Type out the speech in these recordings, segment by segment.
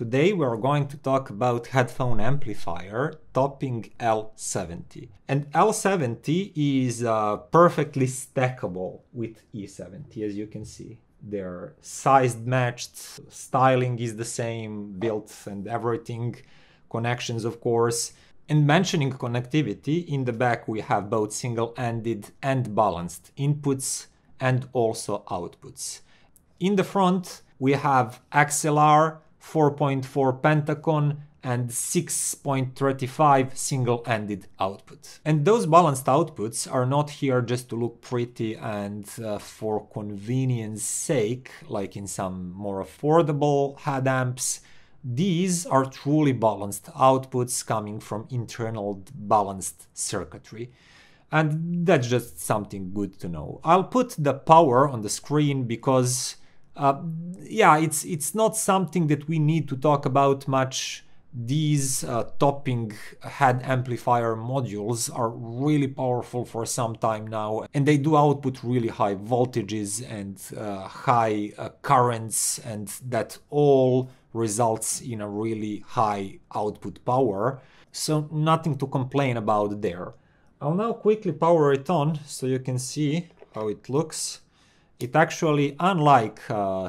Today we are going to talk about headphone amplifier topping L70. And L70 is perfectly stackable with E70, as you can see. They're sized matched, styling is the same, built and everything, connections of course. And mentioning connectivity, in the back we have both single-ended and balanced inputs and also outputs. In the front we have XLR, 4.4 Pentacon and 6.35 single-ended output. And those balanced outputs are not here just to look pretty and for convenience sake, like in some more affordable head-amps. These are truly balanced outputs coming from internal balanced circuitry. And that's just something good to know. I'll put the power on the screen because it's not something that we need to talk about much. These topping head amplifier modules are really powerful for some time now, and they do output really high voltages and high currents, and that all results in a really high output power. So nothing to complain about there. I'll now quickly power it on so you can see how it looks. It actually, unlike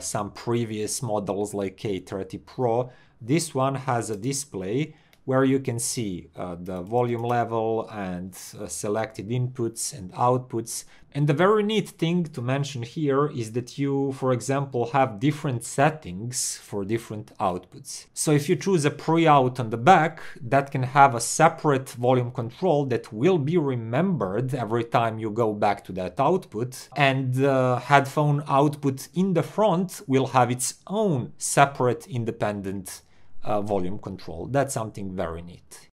some previous models like A30 Pro, this one has a display where you can see the volume level and selected inputs and outputs. And the very neat thing to mention here is that you, for example, have different settings for different outputs. So if you choose a pre-out on the back, that can have a separate volume control that will be remembered every time you go back to that output. And the headphone output in the front will have its own separate independent volume control. That's something very neat.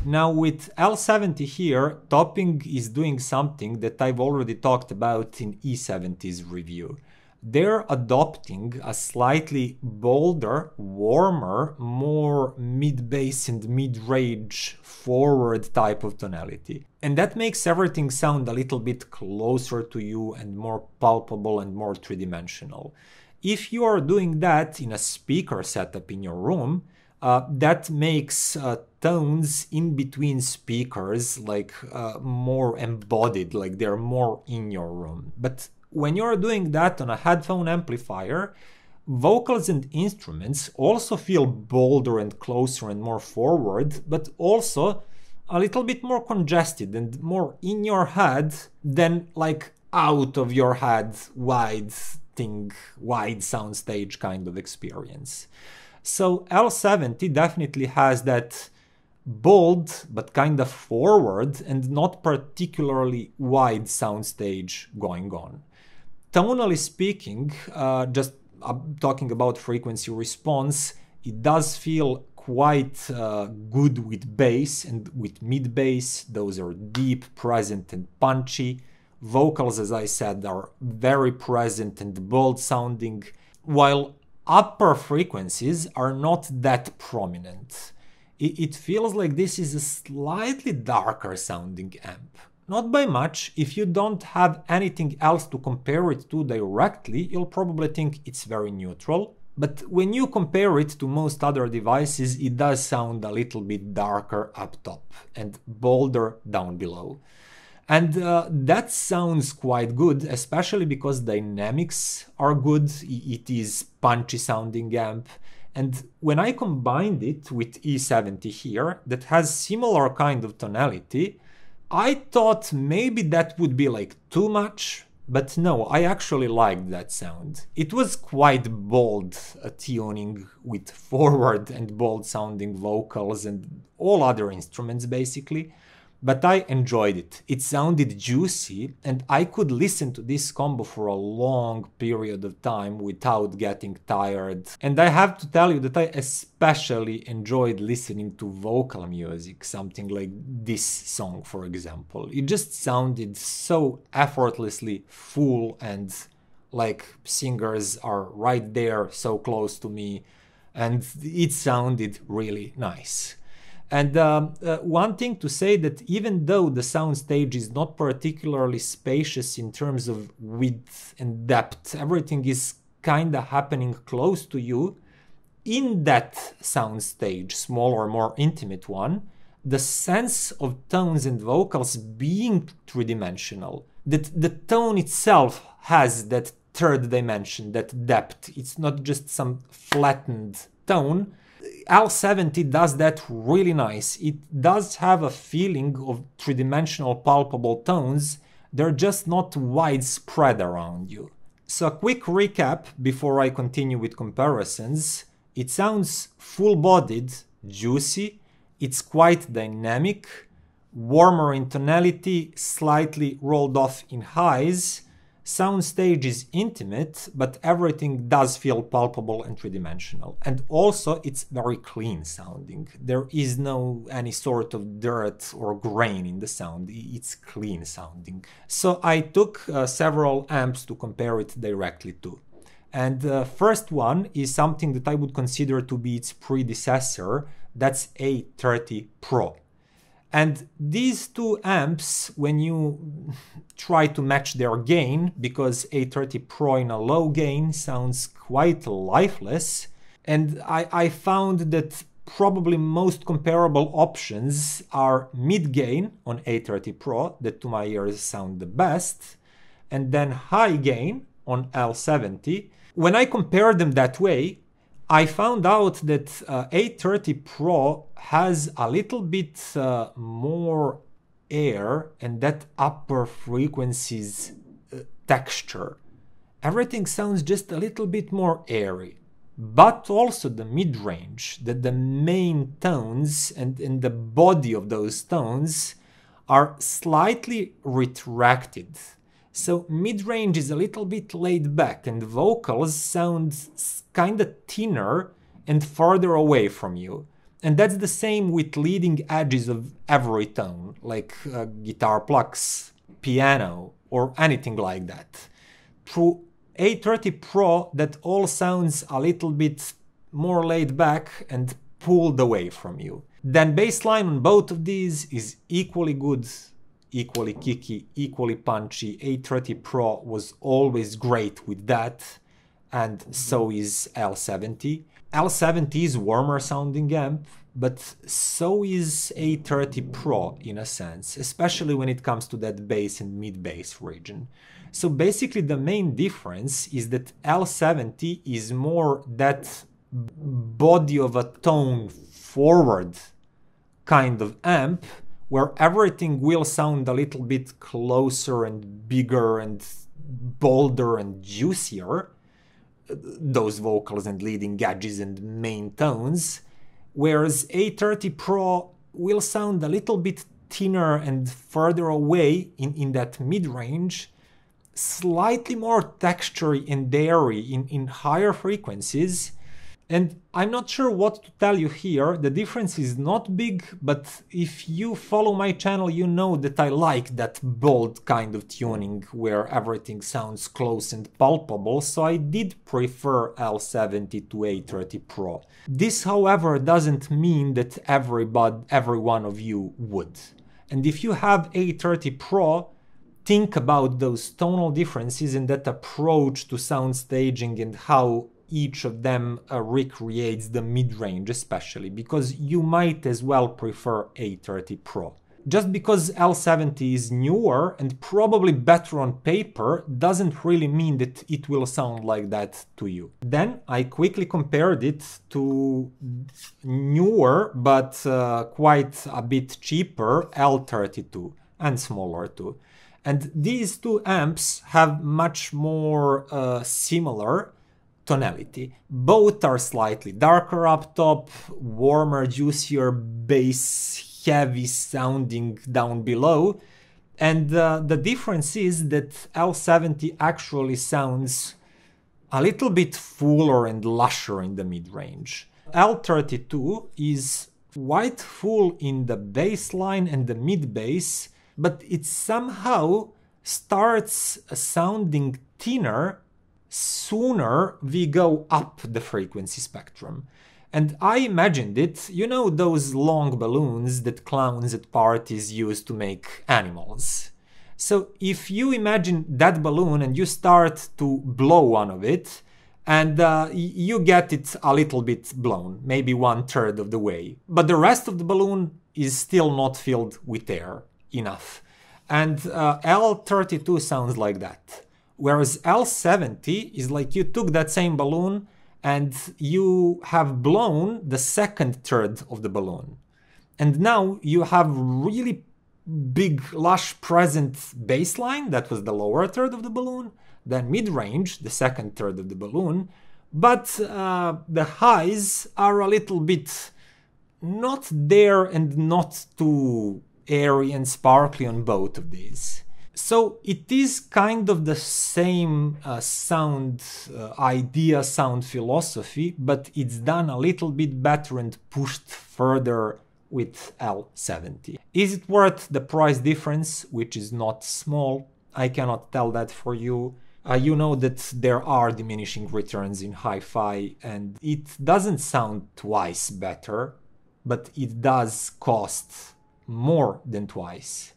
Now with L70 here, topping is doing something that I've already talked about in E70's review. They're adopting a slightly bolder, warmer, more mid-bass and mid-range forward type of tonality. And that makes everything sound a little bit closer to you and more palpable and more three-dimensional. If you are doing that in a speaker setup in your room, that makes tones in between speakers like more embodied, like they're more in your room. But when you're doing that on a headphone amplifier, vocals and instruments also feel bolder and closer and more forward, but also a little bit more congested and more in your head than like out of your head wide soundstage kind of experience. So L70 definitely has that bold but kind of forward and not particularly wide soundstage going on. Tonally speaking, just talking about frequency response, it does feel quite good with bass and with mid-bass. Those are deep, present and punchy. Vocals, as I said, are very present and bold sounding, while upper frequencies are not that prominent. It feels like this is a slightly darker sounding amp. Not by much. If you don't have anything else to compare it to directly, you'll probably think it's very neutral. But when you compare it to most other devices, it does sound a little bit darker up top and bolder down below. And that sounds quite good, especially because dynamics are good. It is punchy sounding amp. And when I combined it with E70 here, that has similar kind of tonality, I thought maybe that would be like too much, but no, I actually liked that sound. It was quite bold tuning with forward and bold sounding vocals and all other instruments basically. But I enjoyed it. It sounded juicy, and I could listen to this combo for a long period of time without getting tired. And I have to tell you that I especially enjoyed listening to vocal music, something like this song, for example. It just sounded so effortlessly full and like singers are right there, so close to me, and it sounded really nice. And one thing to say that even though the soundstage is not particularly spacious in terms of width and depth, everything is kinda happening close to you, in that soundstage, smaller, more intimate one, the sense of tones and vocals being three-dimensional, that the tone itself has that third dimension, that depth. It's not just some flattened tone. L70 does that really nice. It does have a feeling of three-dimensional palpable tones. They're just not widespread around you. So a quick recap before I continue with comparisons. It sounds full-bodied, juicy, it's quite dynamic, warmer in tonality, slightly rolled off in highs. Soundstage is intimate, but everything does feel palpable and three-dimensional. And also, it's very clean sounding. There is no any sort of dirt or grain in the sound. It's clean sounding. So I took several amps to compare it directly to. And the first one is something that I would consider to be its predecessor. That's A30 Pro. And these two amps, when you try to match their gain, because A30 Pro in a low gain sounds quite lifeless, and I found that probably most comparable options are mid-gain on A30 Pro, that to my ears sound the best, and then high gain on L70. When I compared them that way, I found out that A30 Pro has a little bit more air and that upper frequencies texture. Everything sounds just a little bit more airy. But also the mid-range, that the main tones and the body of those tones are slightly retracted. So mid-range is a little bit laid back and vocals sound kind of thinner and farther away from you. And that's the same with leading edges of every tone, like guitar plucks, piano, or anything like that. Through A30 Pro, that all sounds a little bit more laid back and pulled away from you. Then bassline on both of these is equally good, equally kicky, equally punchy. A30 Pro was always great with that, and so is L70. L70 is warmer sounding amp, but so is A30 Pro in a sense, especially when it comes to that bass and mid-bass region. So basically the main difference is that L70 is more that body of a tone forward kind of amp, where everything will sound a little bit closer and bigger and bolder and juicier, those vocals and leading edges and main tones, whereas A30 Pro will sound a little bit thinner and further away in that mid-range, slightly more textury and airy in higher frequencies. And I'm not sure what to tell you here, the difference is not big, but if you follow my channel you know that I like that bold kind of tuning where everything sounds close and palpable, so I did prefer L70 to A30 Pro. This, however, doesn't mean that every one of you would. And if you have A30 Pro, think about those tonal differences and that approach to sound staging and how each of them recreates the mid-range especially, because you might as well prefer A30 Pro. Just because L70 is newer and probably better on paper doesn't really mean that it will sound like that to you. Then I quickly compared it to newer but quite a bit cheaper L30 II and smaller too. And these two amps have much more similar tonality. Both are slightly darker up top, warmer, juicier bass, heavy sounding down below. And the difference is that L70 actually sounds a little bit fuller and lusher in the mid-range. L30 II is quite full in the bass line and the mid-bass, but it somehow starts sounding thinner sooner we go up the frequency spectrum. And I imagined it, you know those long balloons that clowns at parties use to make animals. So if you imagine that balloon and you start to blow one of it, and you get it a little bit blown, maybe 1/3 of the way. But the rest of the balloon is still not filled with air enough. And L30 II sounds like that. Whereas L70 is like you took that same balloon and you have blown the second third of the balloon. And now you have really big, lush, present baseline, that was the lower third of the balloon, then mid-range, the second third of the balloon, but the highs are a little bit not there and not too airy and sparkly on both of these. So it is kind of the same sound idea, sound philosophy, but it's done a little bit better and pushed further with L70. Is it worth the price difference, which is not small? I cannot tell that for you. You know that there are diminishing returns in hi-fi, and it doesn't sound twice better, but it does cost more than twice.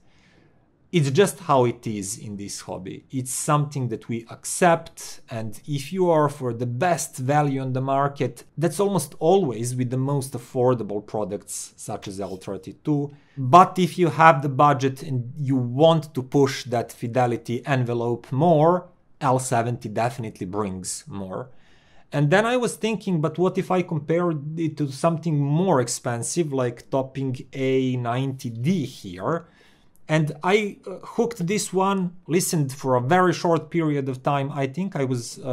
It's just how it is in this hobby. It's something that we accept, and if you are for the best value on the market, that's almost always with the most affordable products such as L30 II. But if you have the budget and you want to push that fidelity envelope more, L70 definitely brings more. And then I was thinking, but what if I compare it to something more expensive like topping A90D here? And I hooked this one, listened for a very short period of time. I think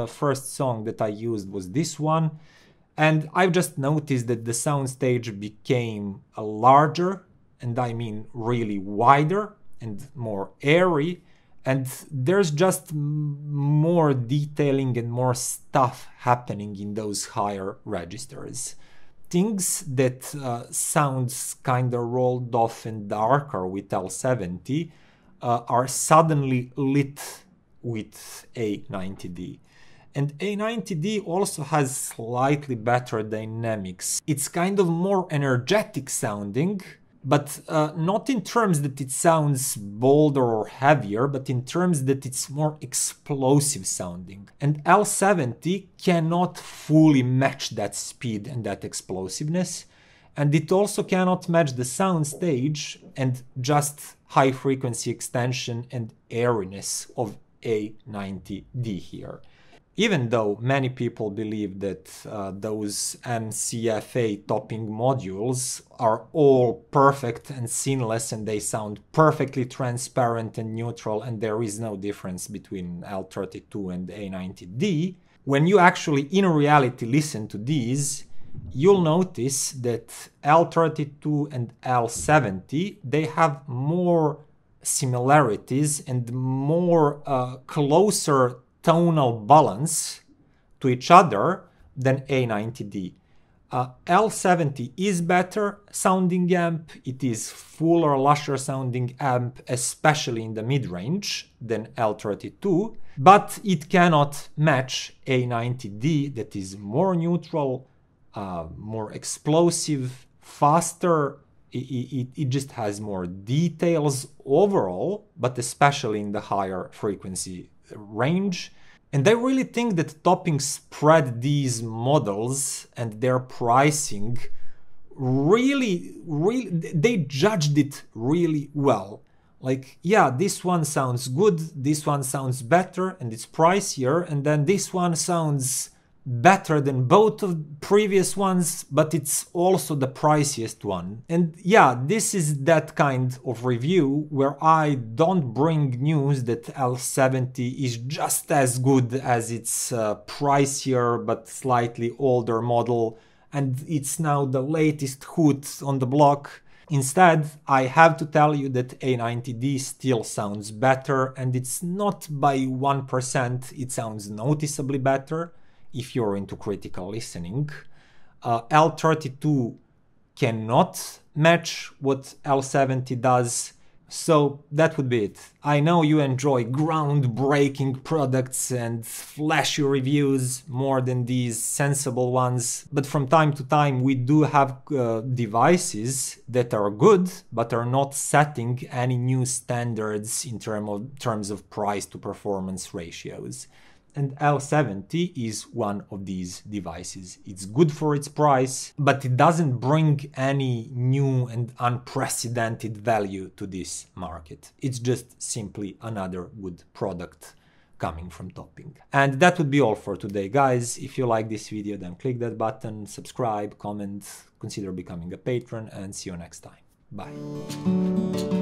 first song that I used was this one. And I've just noticed that the soundstage became larger, and I mean really wider and more airy. And there's just more detailing and more stuff happening in those higher registers. Things that sounds kind of rolled off and darker with L70 are suddenly lit with A90D. And A90D also has slightly better dynamics. It's kind of more energetic sounding, but not in terms that it sounds bolder or heavier, but in terms that it's more explosive sounding. And L70 cannot fully match that speed and that explosiveness, and it also cannot match the sound stage and just high frequency extension and airiness of A90D here. Even though many people believe that those MCFA topping modules are all perfect and seamless and they sound perfectly transparent and neutral and there is no difference between L30 II and A90D, when you actually in reality listen to these, you'll notice that L30 II and L70, they have more similarities and more closer tonal balance to each other than A90D. L70 is better sounding amp, it is fuller, lusher sounding amp, especially in the mid-range than L30 II, but it cannot match A90D that is more neutral, more explosive, faster. It just has more details overall, but especially in the higher frequency range. And I really think that Topping spread these models and their pricing really, they judged it really well. Like, yeah, this one sounds good, this one sounds better, and it's pricier, and then this one sounds better than both of previous ones, but it's also the priciest one. And yeah, this is that kind of review where I don't bring news that L70 is just as good as its pricier but slightly older model and it's now the latest hoot on the block. Instead, I have to tell you that A90D still sounds better, and it's not by 1%, it sounds noticeably better if you're into critical listening. L30 II cannot match what L70 does, so that would be it. I know you enjoy groundbreaking products and flashy reviews more than these sensible ones, but from time to time we do have devices that are good but are not setting any new standards in terms of price to performance ratios. And L70 is one of these devices. It's good for its price, but it doesn't bring any new and unprecedented value to this market. It's just simply another good product coming from Topping. And that would be all for today, guys. If you like this video, then click that button, subscribe, comment, consider becoming a patron, and see you next time. Bye.